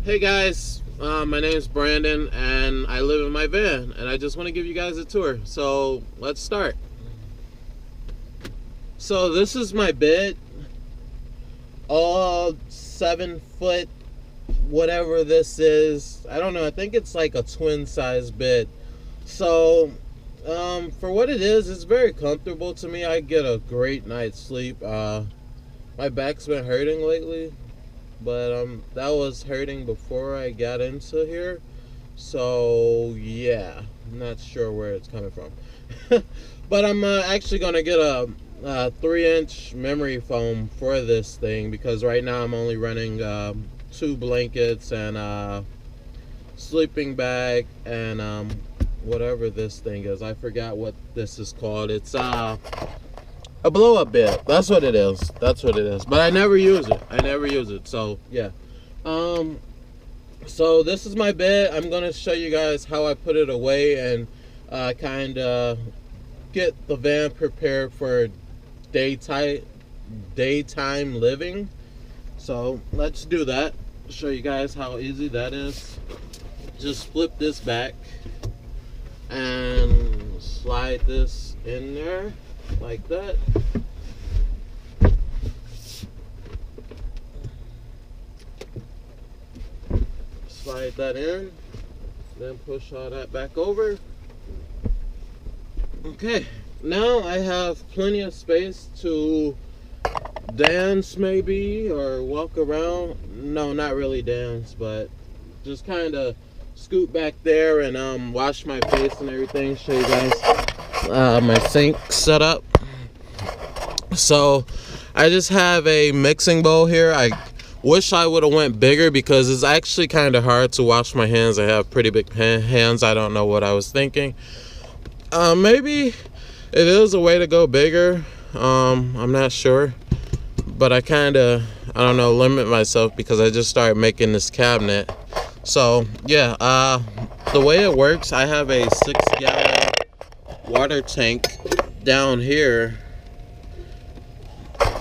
Hey guys, my name is Brandon and I live in my van and I just want to give you guys a tour. So let's start. So this is my bed, all 7 foot, whatever this is. I don't know, I think it's like a twin size bed. So for what it is, it's very comfortable to me. I get a great night's sleep. My back's been hurting lately, but that was hurting before I got into here. So yeah, I'm not sure where it's coming from. But I'm actually gonna get a 3-inch memory foam for this thing, because right now I'm only running 2 blankets and sleeping bag and whatever this thing is. I forgot what this is called. It's a blow-up bed. That's what it is. But I never use it. So yeah. So this is my bed. I'm gonna show you guys how I put it away and kind of get the van prepared for daytime living. So let's do that. Show you guys how easy that is. Just flip this back and slide this in there like that. Slide that in, then push all that back over. Okay, now I have plenty of space to dance maybe, or walk around. No, not really dance, but just kind of scoot back there and wash my face and everything. Show you guys my sink set up. So I just have a mixing bowl here. I wish I would have went bigger because it's actually kind of hard to wash my hands. I have pretty big hands. I don't know what I was thinking. Maybe it is a way to go bigger. I'm not sure, but I kind of, I don't know, limit myself because I just started making this cabinet. So yeah, the way it works, I have a 6-gallon water tank down here,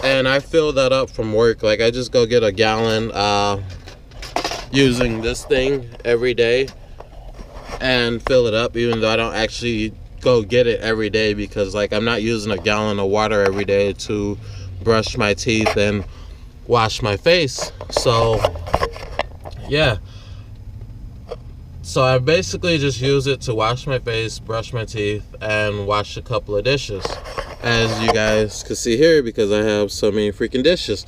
and I fill that up from work. Like, I just go get a gallon using this thing every day and fill it up, even though I don't actually go get it every day, because like I'm not using a gallon of water every day to brush my teeth and wash my face. So yeah, so I basically just use it to wash my face, brush my teeth, and wash a couple of dishes, as you guys can see here, because I have so many freaking dishes.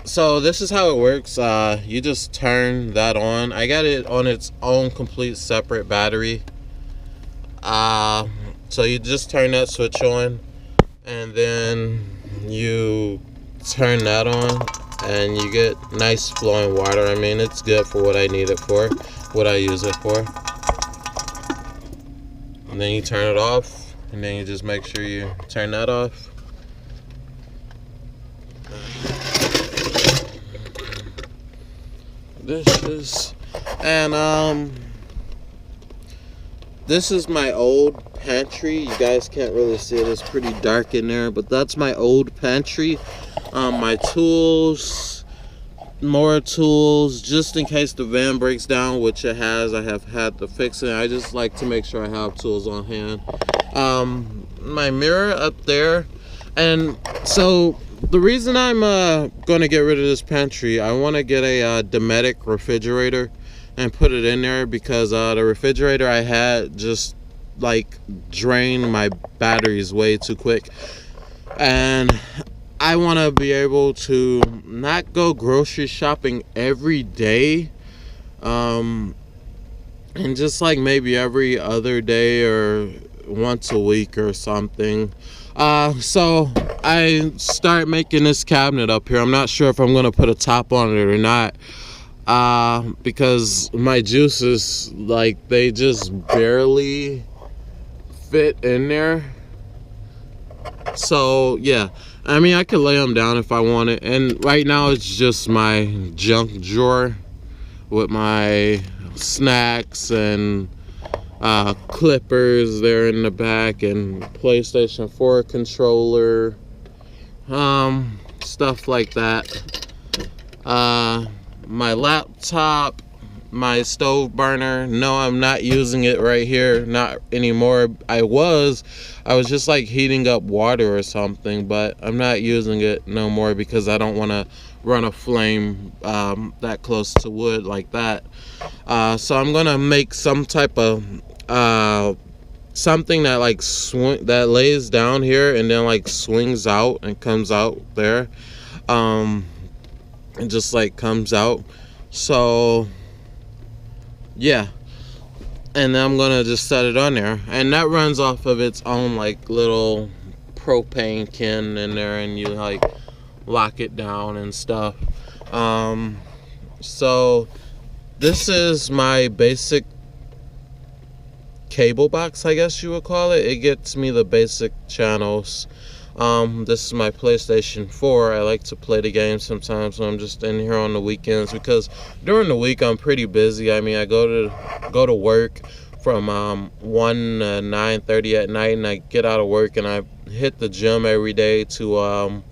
So this is how it works. You just turn that on. I got it on its own complete separate battery. So you just turn that switch on, and then you turn that on, and you get nice flowing water. I mean, it's good for what I need it for, what I use it for. And then you turn it off, and then you just make sure you turn that off. Dishes. And this is my old pantry. You guys can't really see it, it's pretty dark in there, but that's my old pantry. My tools, more tools, just in case the van breaks down, which it has. I have had to fix it. I just like to make sure I have tools on hand. My mirror up there. And so the reason I'm gonna get rid of this pantry, I want to get a Dometic refrigerator and put it in there, because the refrigerator I had just like drained my batteries way too quick, and I want to be able to not go grocery shopping every day, and just like maybe every other day or once a week or something. So I start making this cabinet up here. I'm not sure if I'm gonna put a top on it or not, because my juices, like, they just barely fit in there. So yeah, I mean, I could lay them down if I wanted. And right now it's just my junk drawer with my snacks and clippers there in the back, and PlayStation 4 controller, stuff like that. My laptop, my stove burner. No, I'm not using it right here, not anymore. I was just like heating up water or something, but I'm not using it no more because I don't want to run a flame that close to wood like that. So I'm gonna make some type of something that like that lays down here and then like swings out and comes out there, and just like comes out. So yeah, and then I'm gonna just set it on there, and that runs off of its own like little propane can in there, and you like lock it down and stuff. So this is my basic cable box, I guess you would call it. It gets me the basic channels. This is my PlayStation 4. I like to play the game sometimes when I'm just in here on the weekends, because during the week I'm pretty busy. I mean, I go to work from 1 to 9:30 at night, and I get out of work and I hit the gym every day to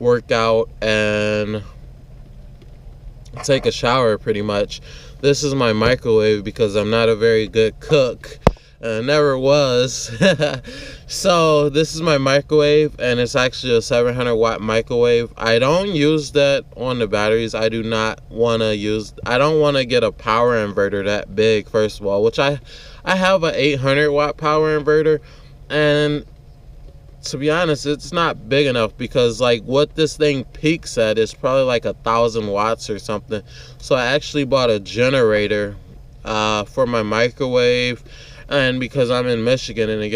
work out and take a shower pretty much. This is my microwave because I'm not a very good cook. Never was. So this is my microwave, and it's actually a 700 watt microwave. I don't use that on the batteries. I don't want to get a power inverter that big, first of all, which I have a 800 watt power inverter, and to be honest, it's not big enough, because like what this thing peaks at is probably like 1,000 watts or something. So I actually bought a generator for my microwave, and because I'm in Michigan and it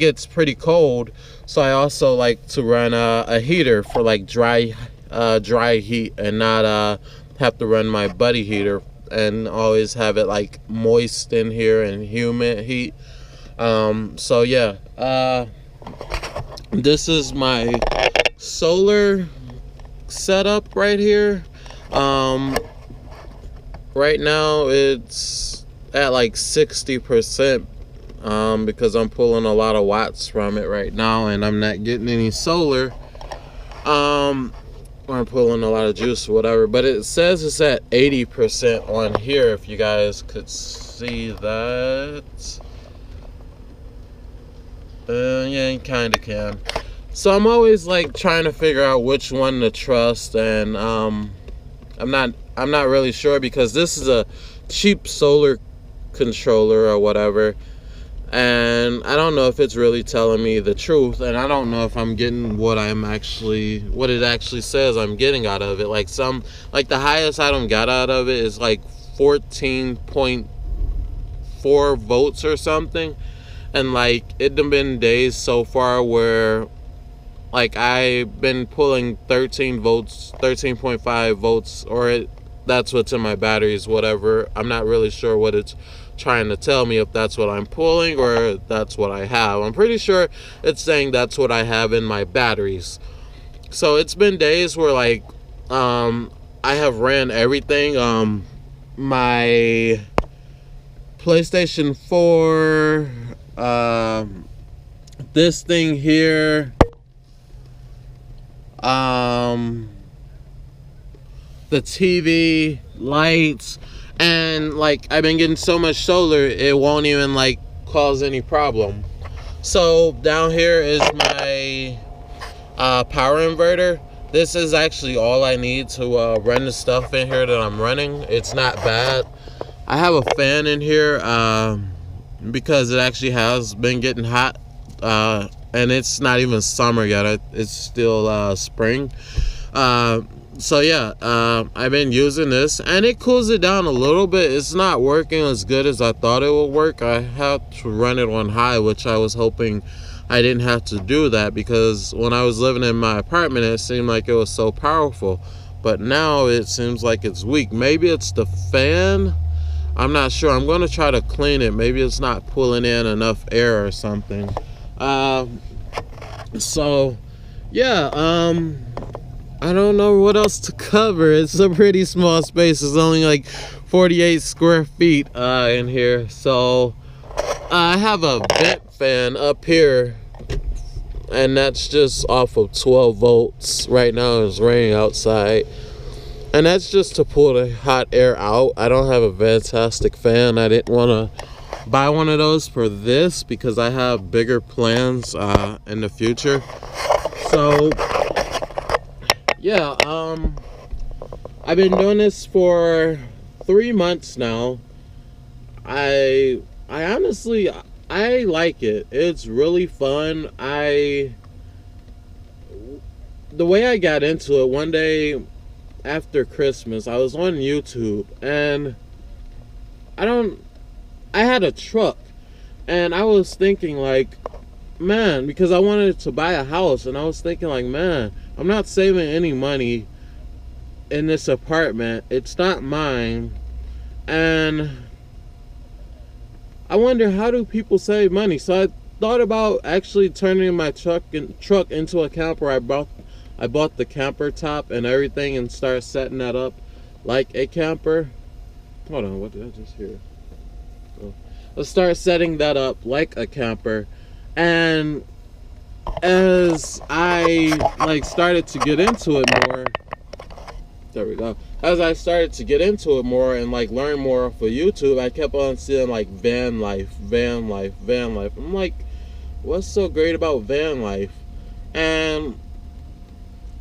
gets pretty cold, so I also like to run a heater for like dry heat, and not have to run my buddy heater and always have it like moist in here and humid heat. So yeah, this is my solar setup right here. Right now it's at like 60%, because I'm pulling a lot of watts from it right now, and I'm not getting any solar. Or I'm pulling a lot of juice or whatever, but it says it's at 80% on here, if you guys could see that. Yeah, you kind of can. So I'm always like trying to figure out which one to trust, and I'm not really sure, because this is a cheap solar controller or whatever, and I don't know if it's really telling me the truth, and I don't know if I'm getting what it actually says I'm getting out of it. Like the highest I don't got out of it is like 14.4 volts or something. And like it done been days so far where like I've been pulling 13 volts, 13.5 volts, or that's what's in my batteries, whatever. I'm not really sure what it's trying to tell me, if that's what I'm pulling or that's what I have. I'm pretty sure it's saying that's what I have in my batteries. So it's been days where like I have ran everything. My PlayStation 4, this thing here, the TV, lights, and like I've been getting so much solar, it won't even like cause any problem. So down here is my power inverter. This is actually all I need to run the stuff in here that I'm running. It's not bad. I have a fan in here because it actually has been getting hot, and it's not even summer yet. It's still spring. So yeah, I've been using this, and it cools it down a little bit. It's not working as good as I thought it would work. I had to run it on high, which I was hoping I didn't have to do that, because when I was living in my apartment, it seemed like it was so powerful. But now it seems like it's weak. Maybe it's the fan. I'm not sure. I'm going to try to clean it. Maybe it's not pulling in enough air or something. So yeah, I don't know what else to cover. It's a pretty small space. It's only like 48 square feet in here. So I have a vent fan up here, and that's just off of 12 volts. Right now it's raining outside. And that's just to pull the hot air out. I don't have a fantastic fan. I didn't want to buy one of those for this because I have bigger plans in the future. So yeah, I've been doing this for 3 months now. I honestly, I like it. It's really fun. The way I got into it, one day after Christmas, I was on YouTube, and I had a truck, and I was thinking like, man, because I wanted to buy a house, and I was thinking like, man, I'm not saving any money in this apartment. It's not mine. And I wonder, how do people save money? So I thought about actually turning my truck into a camper. I bought the camper top and everything and started setting that up like a camper. Hold on, what did I just hear? Oh. Let's start setting that up like a camper. And as I started to get into it more, there we go. As I started to get into it more and learn more for YouTube, I kept on seeing van life. I'm like, what's so great about van life? And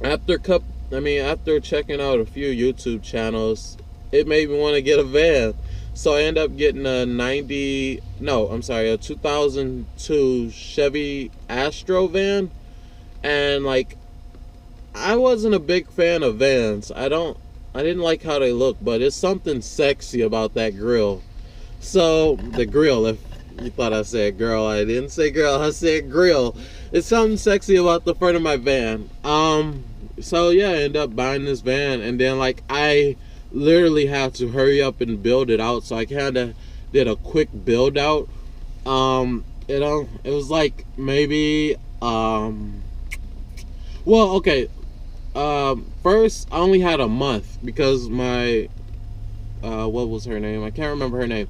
after checking out a few YouTube channels, it made me want to get a van. So I ended up getting a 2002 Chevy Astro van. And I wasn't a big fan of vans. I didn't like how they look, but it's something sexy about that grill. So the grill, if you thought I said girl, I didn't say girl, I said grill. It's something sexy about the front of my van. So yeah, I ended up buying this van, and then I literally had to hurry up and build it out. So I kind of did a quick build out. It was maybe first I only had a month because my what was her name? I can't remember her name,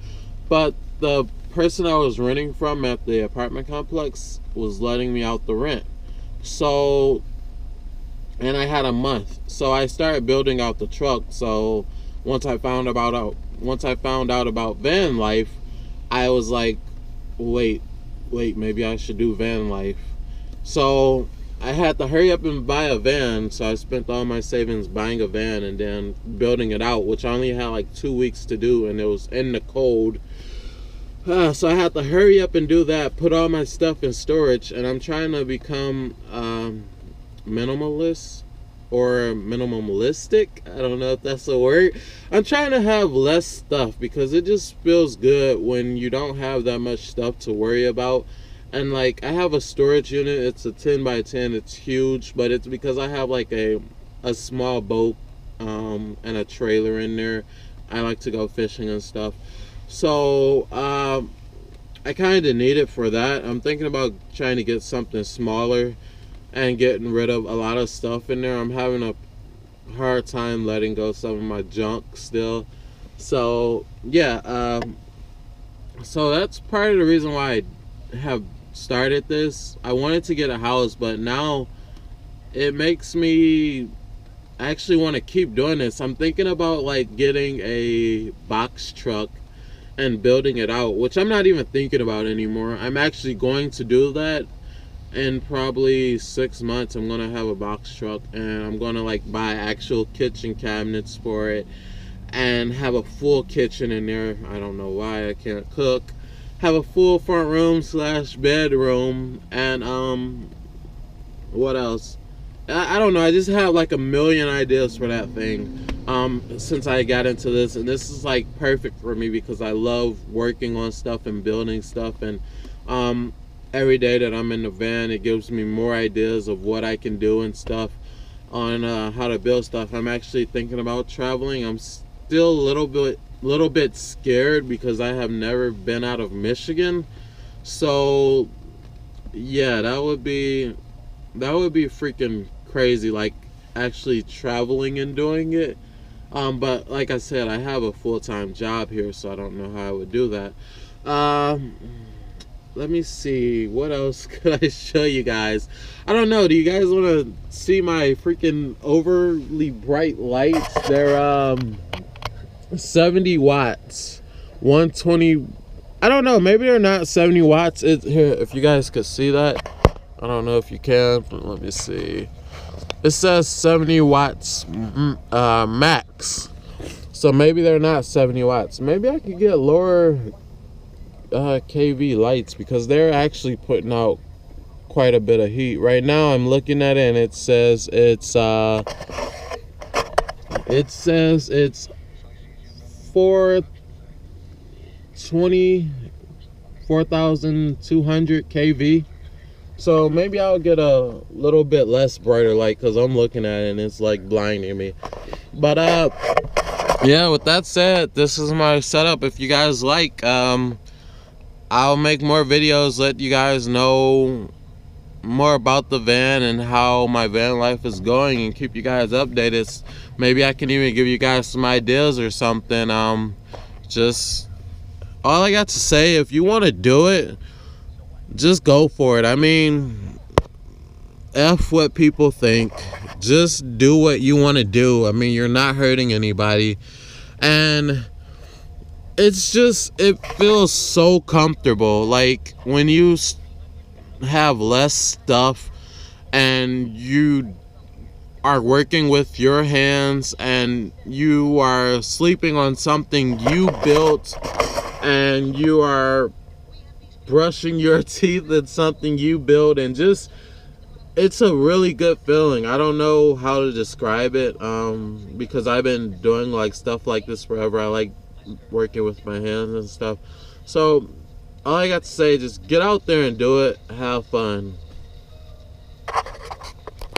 but the person I was renting from at the apartment complex was letting me out the rent. So, and I had a month, so I started building out the truck. So once I found out about van life, I was like, wait, maybe I should do van life. So I had to hurry up and buy a van, so I spent all my savings buying a van and then building it out, which I only had 2 weeks to do, and it was in the cold. So I had to hurry up and do that, put all my stuff in storage, and I'm trying to become minimalist or minimalistic. I don't know if that's a word. I'm trying to have less stuff because it just feels good when you don't have that much stuff to worry about. And I have a storage unit. It's a 10 by 10. It's huge, but it's because I have a small boat and a trailer in there. I like to go fishing and stuff. So I kind of need it for that. I'm thinking about trying to get something smaller and getting rid of a lot of stuff in there. I'm having a hard time letting go of some of my junk still. So yeah, so that's part of the reason why I have started this. I wanted to get a house, but now it makes me actually want to keep doing this. I'm thinking about getting a box truck and building it out, which I'm not even thinking about anymore. I'm actually going to do that in probably 6 months. I'm gonna have a box truck, and I'm gonna buy actual kitchen cabinets for it and have a full kitchen in there. I don't know why I can't cook. Have a full front room / bedroom, and what else? I don't know. I just have a million ideas for that thing since I got into this, and this is perfect for me because I love working on stuff and building stuff. And every day that I'm in the van, it gives me more ideas of what I can do and stuff on how to build stuff. I'm actually thinking about traveling. I'm still a little bit scared because I have never been out of Michigan. So yeah, that would be freaking crazy, actually traveling and doing it. But like I said, I have a full-time job here, so I don't know how I would do that. let me see, what else could I show you guys? I don't know, do you guys want to see my freaking overly bright lights? They're 70 watts, 120. I don't know, maybe they're not 70 watts. It's here, if you guys could see that. I don't know if you can, but let me see. It says 70 watts max. So maybe they're not 70 watts. Maybe I could get lower kV lights, because they're actually putting out quite a bit of heat. Right now I'm looking at it and it says it's 4,200 kV. So maybe I'll get a little bit less brighter light, because I'm looking at it and it's like blinding me. But yeah, with that said, this is my setup. If you guys like, I'll make more videos, let you guys know more about the van and how my van life is going, and keep you guys updated. Maybe I can even give you guys some ideas or something. Just all I got to say, if you want to do it, just go for it. I mean, F what people think. Just do what you want to do. I mean, you're not hurting anybody. And it's just, it feels so comfortable. Like when you have less stuff and you are working with your hands and you are sleeping on something you built, and you are brushing your teeth at something you built, and just, it's a really good feeling. I don't know how to describe it, because I've been doing like stuff like this forever. I like working with my hands and stuff. So all I got to say, just get out there and do it. Have fun.